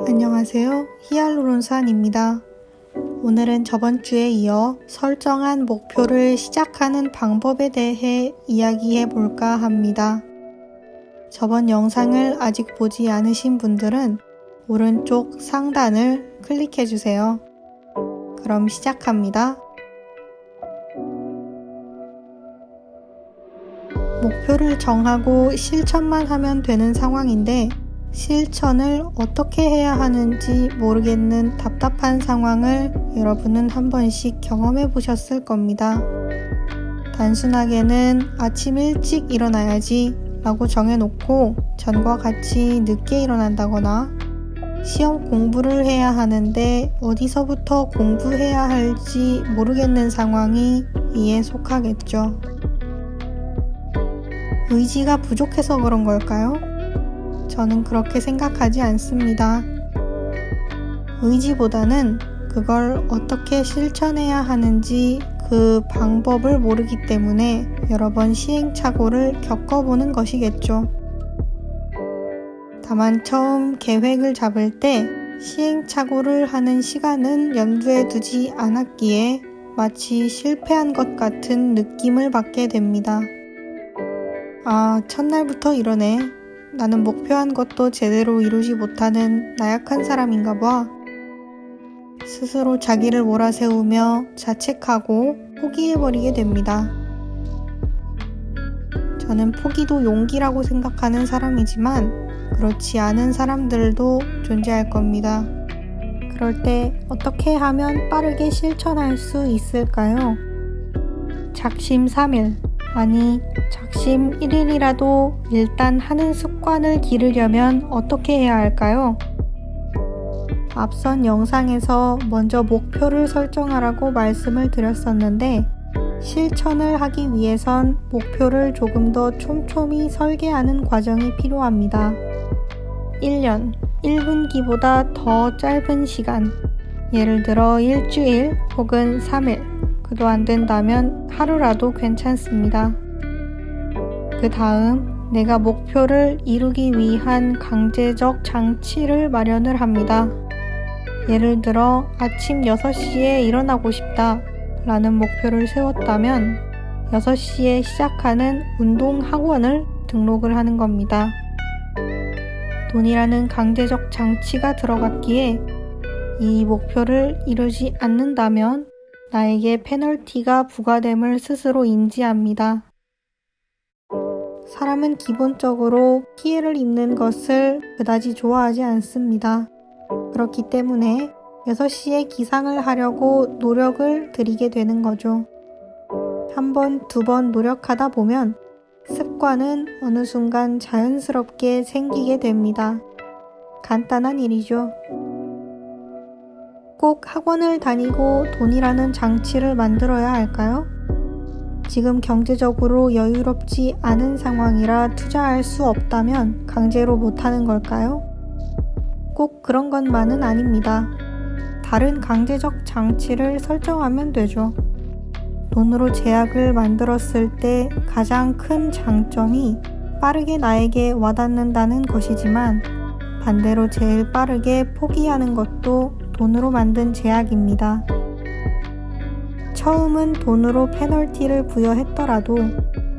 안녕하세요. 히알루론산입니다. 오늘은 저번 주에 이어 설정한 목표를 시작하는 방법에 대해 이야기해 볼까 합니다. 저번 영상을 아직 보지 않으신 분들은 오른쪽 상단을 클릭해 주세요. 그럼 시작합니다. 목표를 정하고 실천만 하면 되는 상황인데 실천을 어떻게 해야 하는지 모르겠는 답답한 상황을 여러분은 한 번씩 경험해 보셨을 겁니다. 단순하게는 아침 일찍 일어나야지 라고 정해놓고 전과 같이 늦게 일어난다거나 시험 공부를 해야 하는데 어디서부터 공부해야 할지 모르겠는 상황이 이에 속하겠죠. 의지가 부족해서 그런 걸까요? 저는 그렇게 생각하지 않습니다. 의지보다는 그걸 어떻게 실천해야 하는지 그 방법을 모르기 때문에 여러 번 시행착오를 겪어보는 것이겠죠. 다만 처음 계획을 잡을 때 시행착오를 하는 시간은 염두에 두지 않았기에 마치 실패한 것 같은 느낌을 받게 됩니다. 첫날부터 이러네. 나는 목표한 것도 제대로 이루지 못하는 나약한 사람인가 봐. 스스로 자기를 몰아세우며 자책하고 포기해버리게 됩니다. 저는 포기도 용기라고 생각하는 사람이지만 그렇지 않은 사람들도 존재할 겁니다. 그럴 때 어떻게 하면 빠르게 실천할 수 있을까요? 작심삼일, 아니 작심 1일이라도 일단 하는 습관을 기르려면 어떻게 해야 할까요? 앞선 영상에서 먼저 목표를 설정하라고 말씀을 드렸었는데 실천을 하기 위해선 목표를 조금 더 촘촘히 설계하는 과정이 필요합니다. 1년, 1분기보다 더 짧은 시간, 예를 들어 일주일 혹은 3일, 그도 안 된다면 하루라도 괜찮습니다. 그 다음 내가 목표를 이루기 위한 강제적 장치를 마련을 합니다. 예를 들어 아침 6시에 일어나고 싶다 라는 목표를 세웠다면 6시에 시작하는 운동 학원을 등록을 하는 겁니다. 돈이라는 강제적 장치가 들어갔기에 이 목표를 이루지 않는다면 나에게 페널티가 부과됨을 스스로 인지합니다. 사람은 기본적으로 피해를 입는 것을 그다지 좋아하지 않습니다. 그렇기 때문에 6시에 기상을 하려고 노력을 들이게 되는 거죠. 한 번, 두 번 노력하다 보면 습관은 어느 순간 자연스럽게 생기게 됩니다. 간단한 일이죠. 꼭 학원을 다니고 돈이라는 장치를 만들어야 할까요? 지금 경제적으로 여유롭지 않은 상황이라 투자할 수 없다면 강제로 못하는 걸까요? 꼭 그런 것만은 아닙니다. 다른 강제적 장치를 설정하면 되죠. 돈으로 제약을 만들었을 때 가장 큰 장점이 빠르게 나에게 와닿는다는 것이지만 반대로 제일 빠르게 포기하는 것도 돈으로 만든 제약입니다. 처음은 돈으로 페널티를 부여했더라도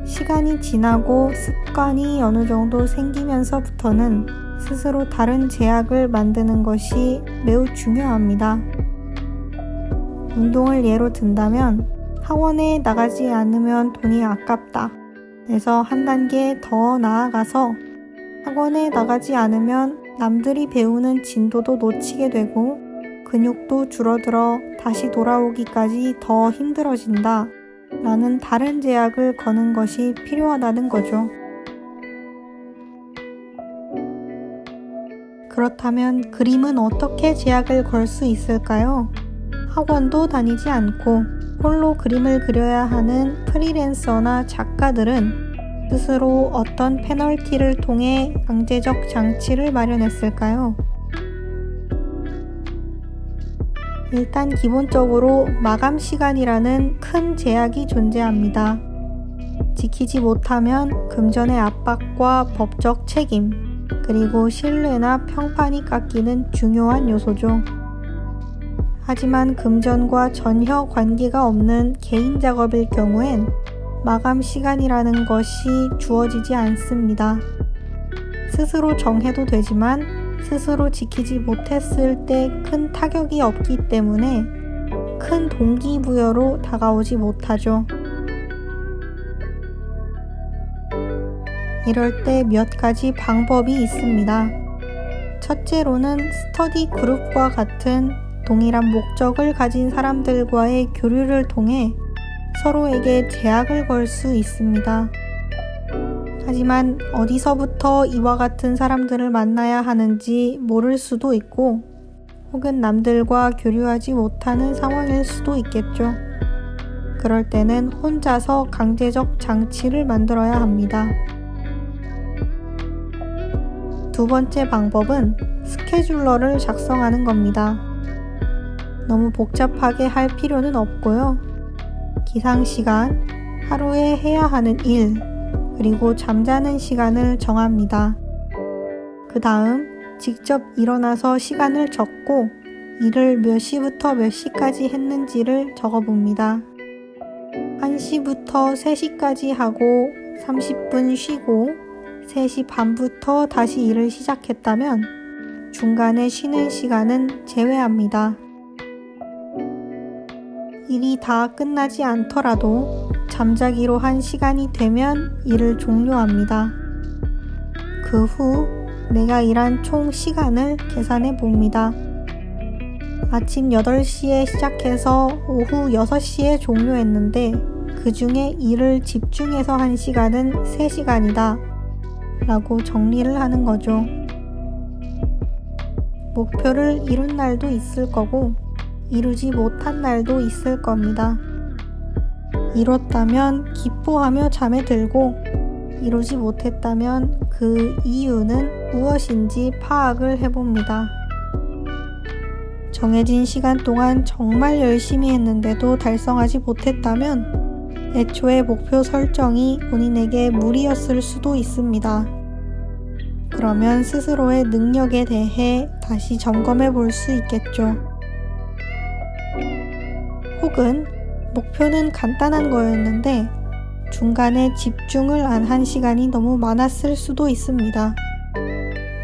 시간이 지나고 습관이 어느 정도 생기면서부터는 스스로 다른 제약을 만드는 것이 매우 중요합니다. 운동을 예로 든다면 학원에 나가지 않으면 돈이 아깝다 해서 한 단계 더 나아가서 학원에 나가지 않으면 남들이 배우는 진도도 놓치게 되고 근육도 줄어들어 다시 돌아오기까지 더 힘들어진다 라는 다른 제약을 거는 것이 필요하다는 거죠. 그렇다면 그림은 어떻게 제약을 걸 수 있을까요? 학원도 다니지 않고 홀로 그림을 그려야 하는 프리랜서나 작가들은 스스로 어떤 페널티를 통해 강제적 장치를 마련했을까요? 일단 기본적으로 마감 시간이라는 큰 제약이 존재합니다. 지키지 못하면 금전의 압박과 법적 책임, 그리고 실내나 평판이 깎이는 중요한 요소죠. 하지만 금전과 전혀 관계가 없는 개인 작업일 경우엔 마감 시간이라는 것이 주어지지 않습니다. 스스로 정해도 되지만 스스로 지키지 못했을 때 큰 타격이 없기 때문에 큰 동기부여로 다가오지 못하죠. 이럴 때 몇 가지 방법이 있습니다. 첫째로는 스터디 그룹과 같은 동일한 목적을 가진 사람들과의 교류를 통해 서로에게 제약을 걸 수 있습니다. 하지만 어디서부터 이와 같은 사람들을 만나야 하는지 모를 수도 있고 혹은 남들과 교류하지 못하는 상황일 수도 있겠죠. 그럴 때는 혼자서 강제적 장치를 만들어야 합니다. 두 번째 방법은 스케줄러를 작성하는 겁니다. 너무 복잡하게 할 필요는 없고요. 기상시간, 하루에 해야 하는 일, 그리고 잠자는 시간을 정합니다. 그 다음 직접 일어나서 시간을 적고 일을 몇 시부터 몇 시까지 했는지를 적어봅니다. 1시부터 3시까지 하고 30분 쉬고 3시 반부터 다시 일을 시작했다면 중간에 쉬는 시간은 제외합니다. 일이 다 끝나지 않더라도 잠자기로 한 시간이 되면 일을 종료합니다. 그 후 내가 일한 총 시간을 계산해 봅니다. 아침 8시에 시작해서 오후 6시에 종료했는데 그 중에 일을 집중해서 한 시간은 3시간이다 라고 정리를 하는 거죠. 목표를 이룬 날도 있을 거고 이루지 못한 날도 있을 겁니다. 이뤘다면 기뻐하며 잠에 들고 이루지 못했다면 그 이유는 무엇인지 파악을 해봅니다. 정해진 시간 동안 정말 열심히 했는데도 달성하지 못했다면 애초에 목표 설정이 본인에게 무리였을 수도 있습니다. 그러면 스스로의 능력에 대해 다시 점검해 볼 수 있겠죠. 혹은 목표는 간단한 거였는데 중간에 집중을 안 한 시간이 너무 많았을 수도 있습니다.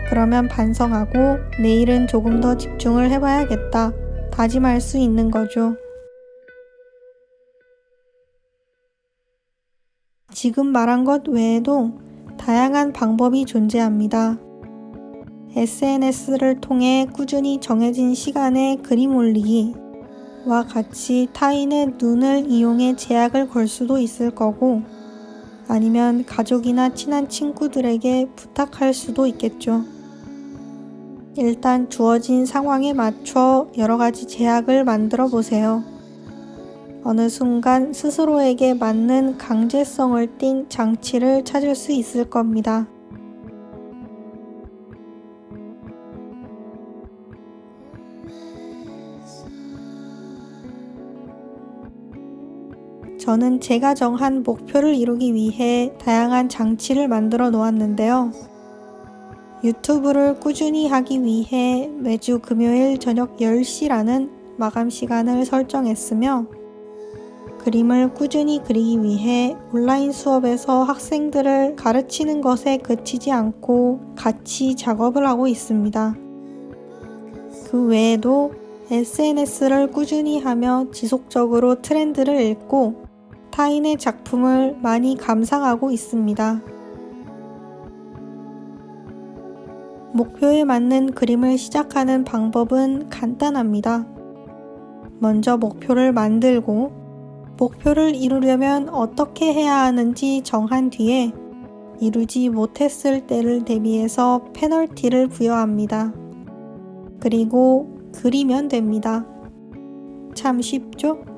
그러면 반성하고 내일은 조금 더 집중을 해봐야겠다 다짐할 수 있는 거죠. 지금 말한 것 외에도 다양한 방법이 존재합니다. SNS를 통해 꾸준히 정해진 시간에 그림 올리기 와 같이 타인의 눈을 이용해 제약을 걸 수도 있을 거고 아니면 가족이나 친한 친구들에게 부탁할 수도 있겠죠. 일단 주어진 상황에 맞춰 여러 가지 제약을 만들어 보세요. 어느 순간 스스로에게 맞는 강제성을 띤 장치를 찾을 수 있을 겁니다. 저는 제가 정한 목표를 이루기 위해 다양한 장치를 만들어 놓았는데요. 유튜브를 꾸준히 하기 위해 매주 금요일 저녁 10시라는 마감 시간을 설정했으며 그림을 꾸준히 그리기 위해 온라인 수업에서 학생들을 가르치는 것에 그치지 않고 같이 작업을 하고 있습니다. 그 외에도 SNS를 꾸준히 하며 지속적으로 트렌드를 읽고 타인의 작품을 많이 감상하고 있습니다. 목표에 맞는 그림을 시작하는 방법은 간단합니다. 먼저 목표를 만들고 목표를 이루려면 어떻게 해야 하는지 정한 뒤에 이루지 못했을 때를 대비해서 페널티를 부여합니다. 그리고 그리면 됩니다. 참 쉽죠?